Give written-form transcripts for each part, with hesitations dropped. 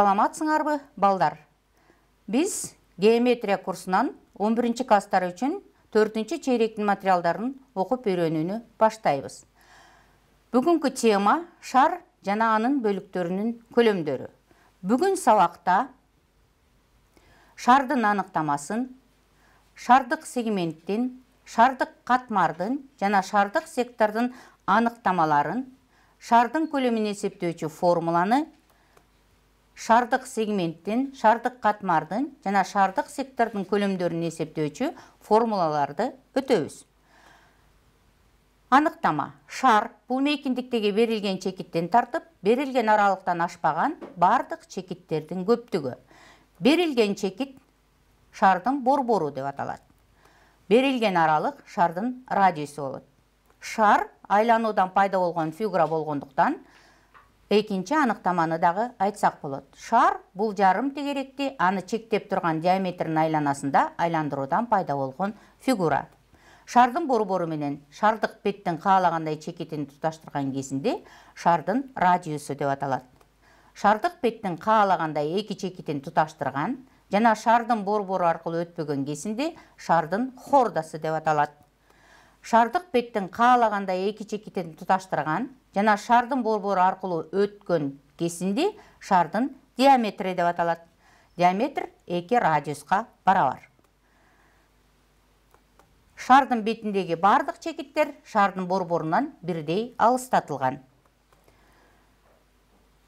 Саламатсыңарбы, балдар? Biz геометрия курсунан 11 класстар үчүн 4 чейректин материалдарын окуп үйрөнүүнү баштайбыз. Бүгүнкү тема шар жана анын бөлүктөрүнүн көлөмдөрү. Бүгүн сабакта шардын аныктамасын, шардык сегменттин, шардык катмардын жана шардык сектордун аныктамаларын, шардын көлөмүн эсептөөчү формуланы, шардык сегменттин, шардык катмардын жана шардык сектордун көлөмдөрүн эсептөөчү формулаларды өтөбүз. Аныктама: шар бул мейкиндиктеги берилген чекиттен тартып, берилген аралыктан ашпаган бардык чекиттердин көптүгү. Берилген чекит шардын борбору деп аталат. Берилген аралык шардын радиусу болот. Шар айлануудан пайда болгон фигура болгондуктан экинчи аныктаманы дагы айтсак болот. Шар бул жарым тегеректи аны чектеп турган диаметрдин айланасында айландыруудан пайда болгон фигура. Шардын борбору менен шардык беттин каалагандай чекитин туташтырган кезинде шардын радиусу деп аталат. Шардык беттин каалагандай эки чекитин туташтырган жана шардын борбору аркылуу өтпөгөн кезинде шардын хордасы деп аталат. Шардык беттин каалагандай эки чекитин туташтырган жана шардын борбору аркылуу өткөн кезинде шардын диаметри деп аталат. Диаметр 2 радиуска барабар. Шардын бетиндеги бардык чекиттер шардын борборунан бирдей алыстатылган.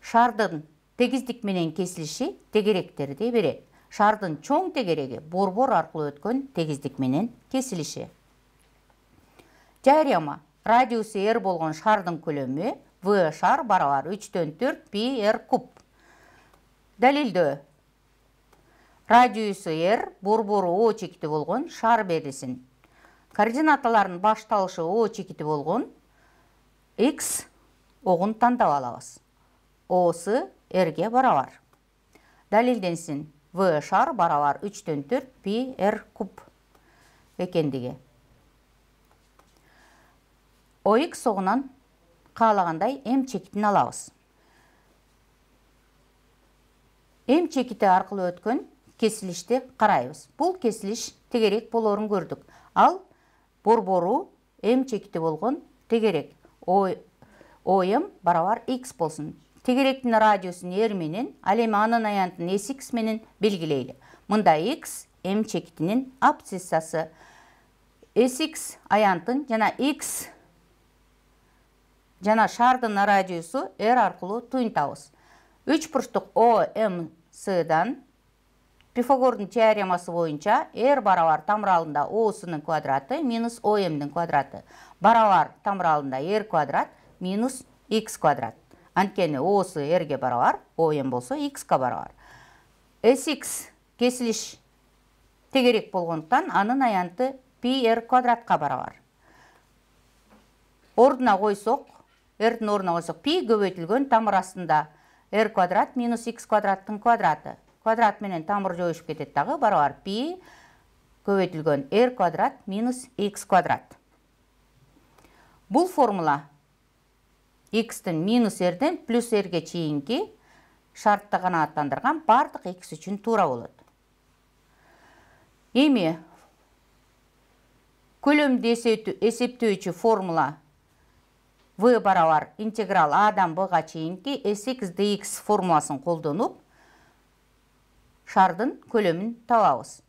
Шардын тегиздик менен кесилиши тегеректерди берет. Шардын чоң тегереги борбор аркылуу өткөн тегиздик менен кесилиши. Жайрама: радиусу r болгон шардын көлөмү v шар барабар 3/4 π r куб. Далилдөө: радиусу r, борбору o чекити болгон шар берилсин. Координаталардын башталышы o чекити болгон x огун тандап алабыз. О'сы r'ге барабар. Далилденсин: v шар барабар 3/4 π r куб экендиги. OX огунан каалагандай m чекитин алабыз. M чекити аркылуу өткөн кесилишти карайбыз. Бул кесилиш тегерек болорун көрдүк. Ал борбору m чекити болгон тегерек. OM барабар x болсун. Тегеректин радиусун r менен, ал эми анын аянтын sx менен белгилейли. Мында x m чекитинин абсциссасы, sx аянтын жана x жана шардын радиусу r аркылуу туюнтабыз. 3 бурчтук OMС'дан Пифагордун теоремасы боюнча r барабар тамыралында O'сунун квадраты минус OM'дин квадраты барабар тамыралында r квадрат минус x квадрат. Анткени O'су r'ге барабар, OM болсо x'ка барабар. Sx кесилиш тегерек болгондуктан анын аянты πr квадратка барабар. Ордуна койсок, r'дин ордуна койсок π көбөйтүлгөн тамыр астында r квадрат минус x квадраттын квадраты. Квадрат менен тамыр жоюшуп кетет дагы, барабар π көбөйтүлгөн r квадрат минус x квадрат. Бул формула x'тин минус r'ден плюс r'ге чейинки шартты канааттандырган бардык x үчүн туура болот. Эми көлөмдү эсептөөчү формула v барабар интеграл a'дан b'га чейинки sx dx формуласын колдонуп шардын көлөмүн табабыз.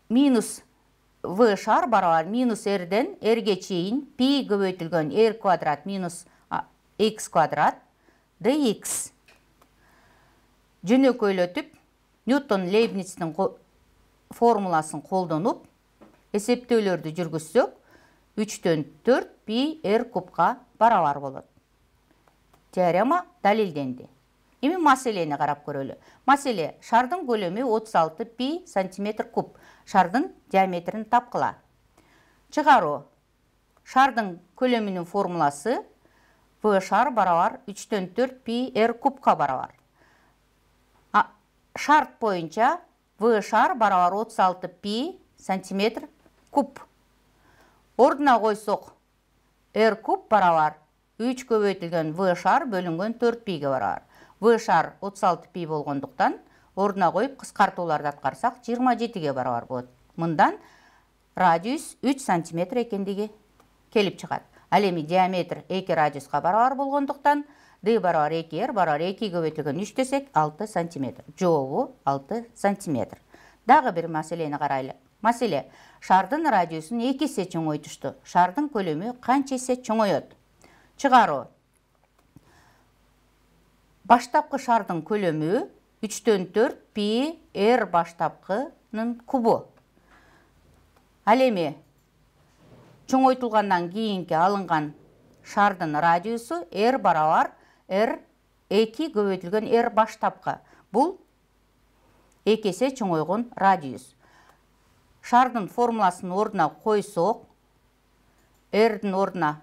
Минус v шар барабар минус r'ден r'ге чейин π көбөйтүлгөн r квадрат минус x квадрат dx. Жөнөкөйлөтүп Ньютон Лейбництин формуласын колдонуп эсептөөлөрдү жүргүзсөк 3/4 π r кубка барабар болот. Теорема далилденди. Эми маселени карап көрөлү. Маселе: шардын көлөмү 36 π сантиметр куб. Шардын диаметрин тапкыла. Чыгаруу: шардын көлөмүнүн формуласы v шар барабар 3/4 π r кубка барабар. Шарт боюнча v шар барабар 36 π сантиметр куб. Ордуна койсок r куб барабар 3 көбейтілген v шар бөлінген 4 пиге барар. V шар 36 пи болғандықтан, орнына қойып қысқартуларды атқарсақ 27-ге барар болады. Мындан радиус 3 сантиметр екендігі келіп шығады. Ал эми диаметр 2 радиусқа барар болғандықтан, d барар 2r барар 2 көбейтілген 3 десек 6 сантиметр. Жообу 6 сантиметр. Дағы бір маселени қарайлы. Маселе, шардың радиусын 2 есе чоңойтушты. Шардың көлемі қанша есе чоңойот? Чыгаруу. Баштапқы шардың көлемі 3-төн 4 пи r баштапқының кубу. Ал эми чоңойтулгандан кийинки алынган шардын радиусу r барабар r 2 көбөйтүлгөн r баштапкы. Бул 2 есе чоңойгон радиус. Шардын формуласын ордуна койсок, r-дин ордуна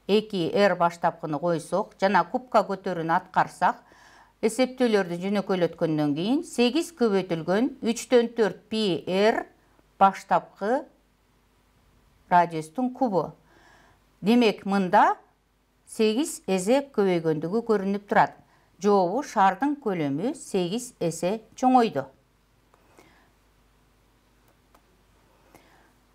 2r баштапкыны койсок, жана кубка көтөрүүнү аткарсак, эсептөөлөрдү жөнөкөйлөткөндөн кийин 8 көбөйтүлгөн 3-төн 4 пи r баштапкы радиустун кубу. Демек, мында 8 эсе көбөйгөндүгү көрүнүп турат. Жообу шардын көлөмү 8 эсе чоңойду.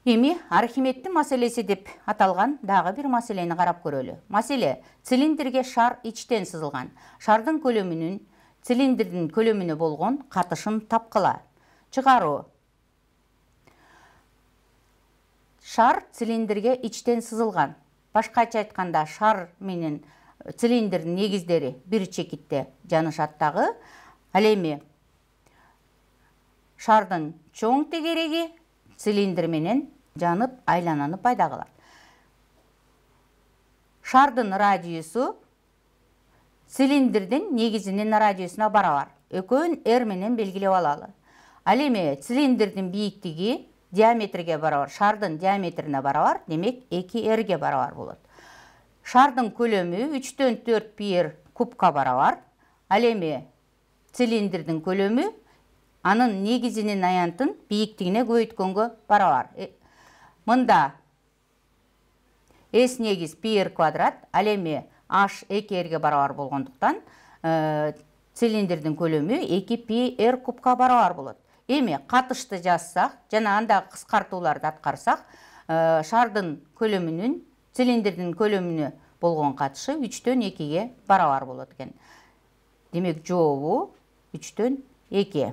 Эми Архимеддин маселеси деп аталган дагы бир маселени карап көрөлү. Маселе, цилиндрге шар ичтен сызылган. Шардын көлөмүнүн цилиндрдин көлөмүнө болгон катышын тапкыла. Чыгаруу. Шар цилиндрге ичтен сызылган. Башкача айтканда, шар менен цилиндрдин негиздери бир чекитте жанышат дагы. Ал эми шардын чоң тегереги цилиндр менен жанып айлананы пайда кылат. Шардын радиусу цилиндрдин негизинин радиусуна барабар. Экөөнүн r менен белгилеп алалы. Ал эми цилиндрдин бийиктиги диаметрге барабар, шардын диаметрине барабар, демек 2r-ге барабар болот. Шардын көлөмү 3-төн 4 пи r кубка барабар. Ал эми цилиндрдин көлөмү анын негизинин аянтын бийиктигине көбөйткөнгө барабар. Мында s негиз пи r квадрат, ал эми h 2r-ге барабар болгондуктан, цилиндрдин көлөмү 2 пи r кубка барабар болот. Эми катышты жазсак, жана анда кыскартууларды аткарсак, шардын көлөмүнүн цилиндрдин көлөмүнө болгон катышы 3-төн 2-ге барабар болот экен. Демек, жообу 3-төн 2.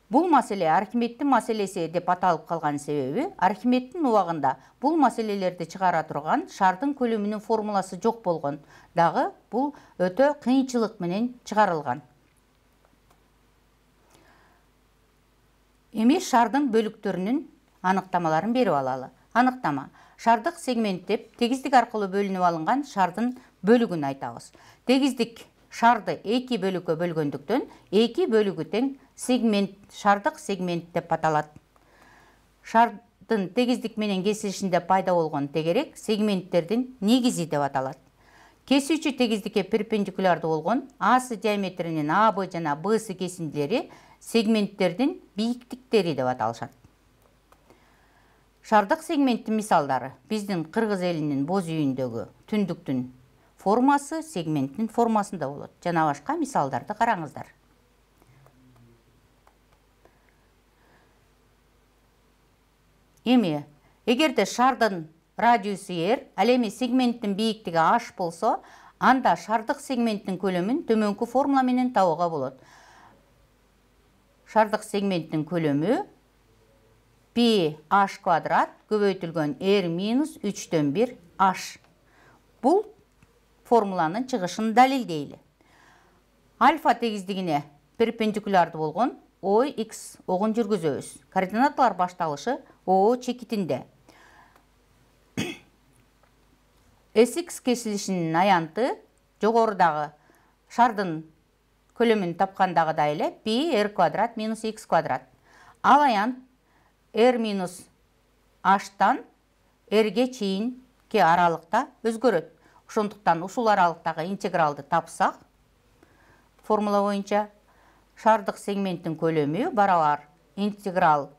Бул маселе Архимеддин маселеси деп аталып калган себеби, Архимеддин убагында бул маселелерди чыгара турган шардын көлөмүнүн формуласы жок болгон. Дагы бул өтө кыйынчылык менен чыгарылган. Эми шардын бөлүктөрүнүн аныктамаларын берип алалы. Аныктама. Шардык сегмент деп тегиздик аркылуу бөлүнүп алынган шардын бөлүгүн айтабыз. Тегиздик шарды 2 бөлүккө бөлгөндүктөн 2 бөлүгү тең сегмент, шардык сегмент деп аталат. Шардын тегиздик менен кесилишинде пайда болгон тегерек сегменттердин негизи деп аталат. Кесүүчү тегиздикке перпендикулярдуу болгон асы диаметринин АБ жана Б-сы кесиндилери сегменттердин бийиктиктери деп аталышат. Шардык сегменттин мисалдары биздин кыргыз элинин боз үйүндөгү түндүктүн формасы сегменттин формасында болот. Жана башка мисалдарды караңыздар. Эми, эгерде шардын радиусу r, ал эми сегменттин бийиктиги h болсо, анда шардык сегменттин көлөмүн төмөнкү формула менен табууга болот. Шардык сегменттин көлөмү пи h квадрат көбөйтүлгөн r минус 3-төн 1 h. Бул формуланын чыгышын далилдейли. Альфа тегиздигине перпендикулярдуу болгон OX огун жүргүзөбүз. Координаталар башталышы O чекитинде. SX кесилишинин аянты жогорудагы шардын көлөмүн тапкандагыдай эле пи r квадрат минус x квадрат. Ал аянт r минус h-тан r-ге чейинки аралыкта өзгөрөт. Ошондуктан ушул аралыктагы интегралды тапсак, формула боюнча шардык сегменттин көлөмү барабар интеграл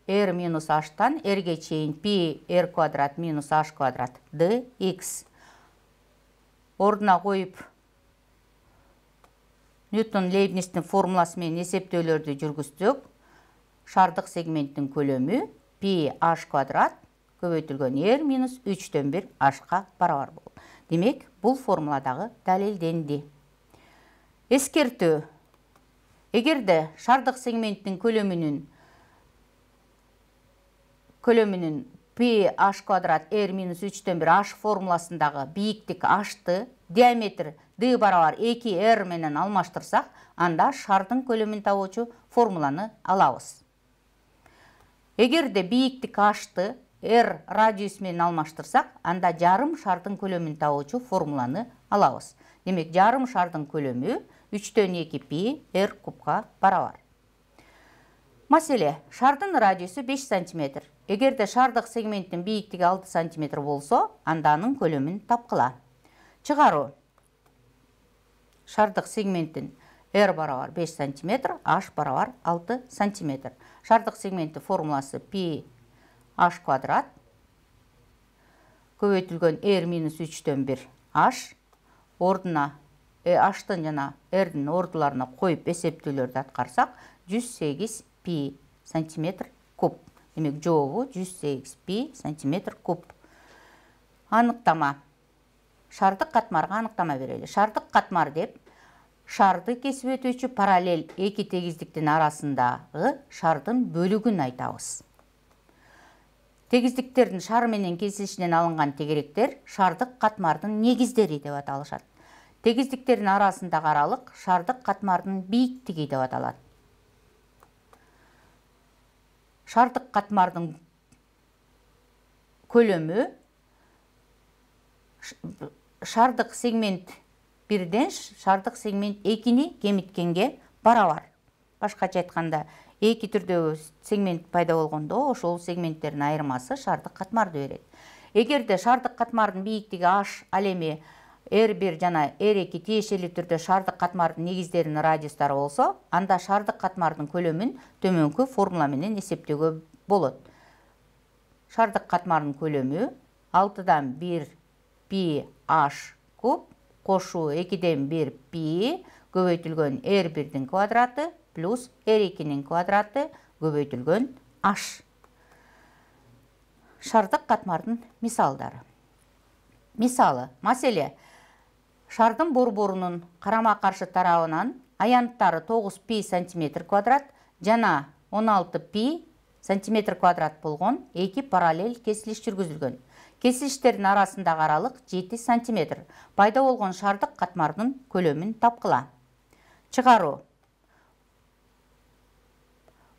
r минус h-тан r-ге чейин пи r квадрат минус h квадрат dx. ордуна коюп Ньютон Лейбничтин формуласы менен эсептөөлөрдү жүргүзсөк, шардык сегменттин көлөмү пи h квадрат көбөйтүлгөн r минус 3/1 h-ка барабар болот. Демек, бул формуладагы далилденди. Эскертүү. Эгерде шардык сегменттин көлөмүнүн пи h квадрат r минус 3/1 h формуласындагы бийиктик h'ты диаметр d барабар 2r менен алмаштырсак, анда шардын көлөмүн табуучу формуланы алабыз. Эгерде бийиктик h'ты r радиус менен алмаштырсак, анда жарым шардын көлөмүн табуучу формуланы алабыз. Демек, жарым шардын көлөмү 3/2 пи r кубка барабар. Маселе, шардын радиусу 5 см. Эгерде шардык сегменттин бийиктиги 6 см болсо, анда анын көлөмүн тапкыла. Чыгаруу. Шардык сегменттин r барабар 5 см, h барабар 6 см. Шардык сегменттин формуласы пи h квадрат көбөйтүлгөн r минус 3/1 h. Ордуна h'тын жана r'дин ордуларына коюп эсептөөлөрдү аткарсак, 108 пи сантиметр куб. Демек, жообу 108 пи сантиметр куб. Аныктама. Шардык катмарга аныктама берели. Шардык катмар деп шарды кесип өтүүчү параллель эки тегиздиктин арасындагы шардын бөлүгүн айтабыз. Тегиздиктердин шар менен кесилишинен алынган тегеректер шардык катмардын негиздери деп аталышат. Тегиздиктердин арасындагы аралык шардык катмардын бийиктиги деп аталат. Шардык катмардын көлөмү шардык сегмент 1-ден шардык сегмент 2-ни кемиткенге барабар. Башкача айтканда, эки түрдөгү сегмент пайда болгондо, ошол сегменттердин айырмасы шардык катмарды берет. Эгерде шардык катмардын бийиктиги h ал эми r1 жана r2 тиешелүү түрдө шардык катмардын негиздеринин радиустары болсо, анда шардык катмардын көлөмүн төмөнкү формула менен эсептөөгө болот. Шардык катмардын көлөмү 6/1 пи h куб кошуу 2/1 пи көбөйтүлгөн r1-дин квадраты плюс r2-нин квадраты көбөйтүлгөн h. Шардык катмардын мисалдары. Мисалы, маселе, шардын борборунун карама-каршы тарабынан аянттары 9 пи сантиметр квадрат жана 16 пи сантиметр квадрат болгон эки параллель кесилиш жүргүзүлгөн. Кесилиштердин арасындагы аралык 7 сантиметр. Пайда болгон шардык катмардын көлөмүн тапкыла. Чыгаруу.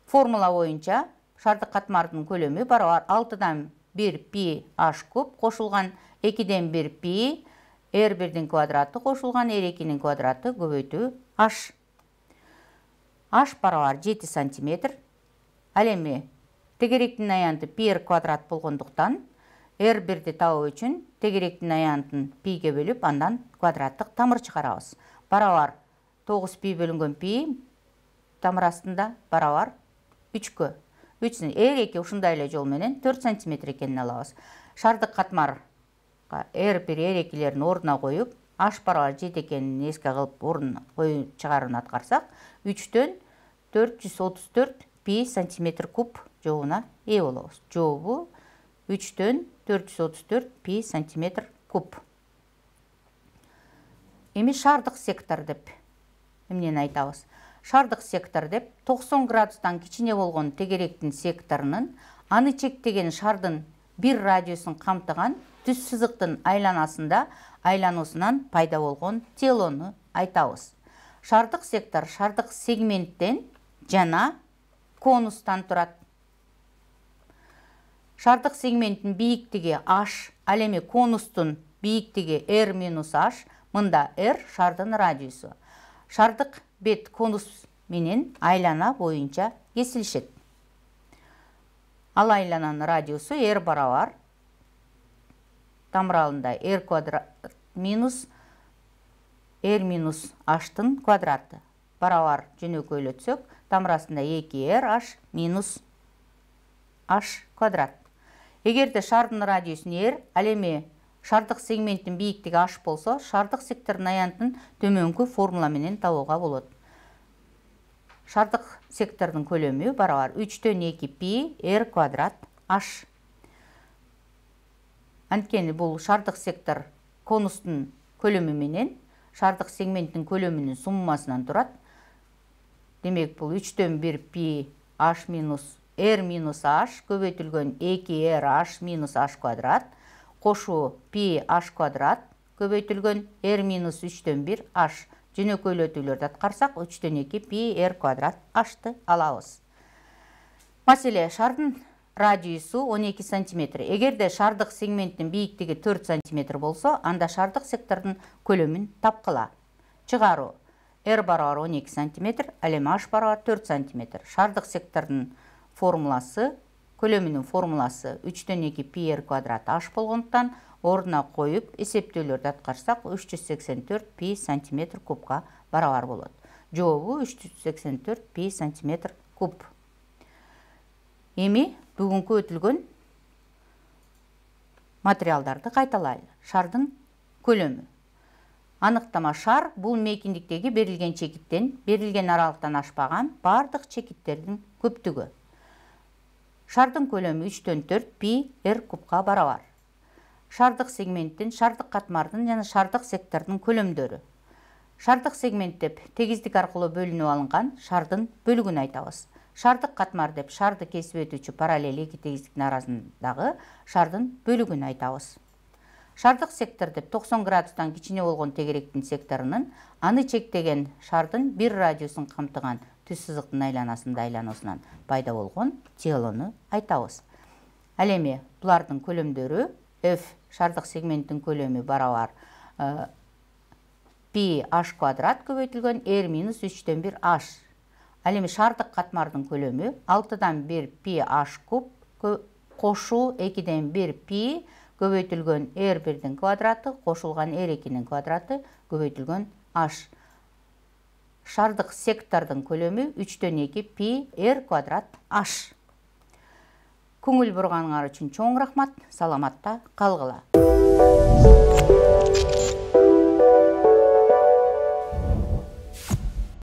Формула боюнча шардык катмардын көлөмү барабар 6/1 пи h куб кошулган 2/1 пи r1-дин квадраты кошулган r2-нин квадраты көбөйтүү h. H барабар 7 сантиметр. Ал эми тегеректин аянты пи r квадрат болгондуктан r1-ди табуу үчүн тегеректин аянтын пиге бөлүп, андан квадраттык тамыр чыгарабыз. Барабар 9 пи бөлүнгөн пи тамыр астында барабар 3-кө. 3-ні r2 ушундай эле жол менен 4 сантиметр экенин алабыз. Шардык катмар r1, r2-лерин ордуна коюп, h барабар 7 экенин эске кылып, ордуна коюп чыгаруун аткарсак, 3-төн 434 пи сантиметр куб жообуна ээ болобуз. Жообу 3-төн 434 пи сантиметр куб. Эми шардык сектор деп эмнени айтабыз? Шардык сектор деп 90 градустан кичине болгон тегеректин секторунун аны чектеген шардын бир радиусун камтыган түз сызыктын айлануусунан пайда болгон телону айтабыз. Шардык сектор шардык сегменттен жана конустан турат. Шардык сегменттин бийиктиги h, ал эми конустун бийиктиги r минус h, мында r шардын радиусу. Шардык бет конус менен айлана боюнча кесилишет. Ал айлананын радиусу r барабар тамыралында r квадрат минус r минус h-тын квадраты. Барабар жөнөкөйлөтсөк, тамырасында 2r h минус h квадрат. Эгерде шардын радиусун r, ал эми шардык сегменттин бийиктиги h болсо, шардык сектордун аянтын төмөнкү формула менен табууга болот. Шардык сектордун көлөмү барабар 3/2 пи r квадрат h. Анткени бул шардык сектор конустун көлөмү менен шардык сегменттин көлөмүнүн суммасынан турат. Демек бул 3/1 пи h минус r минус h көбөйтүлгөн 2r h минус h квадрат кошу пи h квадрат көбөйтүлгөн r минус 3/1 h. Жөнөкөйлөтүүлөрдү аткарсак 3/2 пи r квадрат h'ты алабыз. Маселе, шардын радиусу 12 сантиметр. Эгерде шардык сегменттин бийиктиги 4 сантиметр болсо, анда шардык сектордун көлөмүн тапкыла. Чыгаруу. R барабар 12 сантиметр, ал эми h барабар 4 сантиметр. Шардык сектордун формуласы, көлөмүнүн формуласы 3/2 пи r квадрат h болгондуктан ордуна коюп эсептөөлөрдү аткарсак 384 пи сантиметр кубка барабар болот. Жообу 384 пи сантиметр куб. Эми бүгүнкү өтүлгөн материалдарды кайталайлы. Шардын көлөмү. Аныктама: шар бул мейкиндиктеги берилген чекиттен берилген аралыктан ашпаган бардык чекиттердин көптүгү. Шардын көлөмү 3/4 пи r кубка барабар. Шардык сегменттин, шардык катмардын жана шардык сектордун көлөмдөрү. Шардык сегмент деп тегиздик аркылуу бөлүнүп алынган шардын бөлүгүн айтабыз. Шардык катмар деп шарды кесип өтүүчү параллель эки тегиздиктин арасындагы шардын бөлүгүн айтабыз. Шардык сектор деп 90 градустан кичине болгон тегеректин секторунун аны чектеген шардын бир радиусун камтыган түз сызыктын айланасында айлануусунан пайда болгон телону айтабыз. Ал эми булардын көлөмдөрү f шардык сегменттин көлөмү барабар пи h квадрат көбөйтүлгөн r минус 3/1 h. Ал эми шардык катмардын көлөмү 6/1 пи h куб кошу 2/1 пи көбөйтүлгөн r1-дин квадраты кошулган r2-нин квадраты көбөйтүлгөн h. Шардык сектордун көлөмү 3/2 пи r квадрат h. Көңүл бурганыңар үчүн чоң рахмат. Саламатта калгыла.